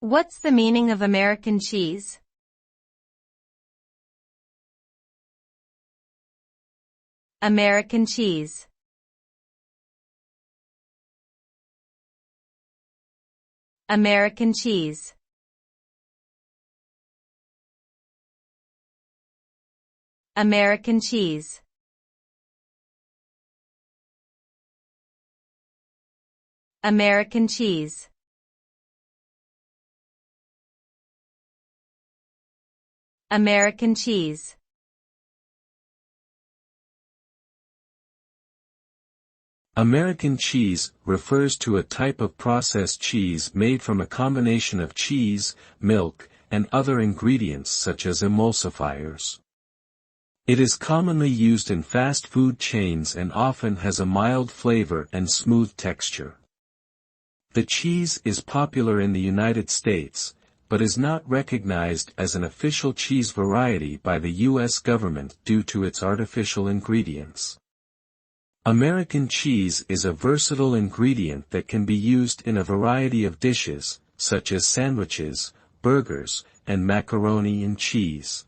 What's the meaning of American cheese? American cheese. American cheese. American cheese. American cheese. American cheese. American cheese refers to a type of processed cheese made from a combination of cheese, milk, and other ingredients such as emulsifiers. It is commonly used in fast food chains and often has a mild flavor and smooth texture. The cheese is popular in the United States, but is not recognized as an official cheese variety by the U.S. government due to its artificial ingredients. American cheese is a versatile ingredient that can be used in a variety of dishes, such as sandwiches, burgers, and macaroni and cheese.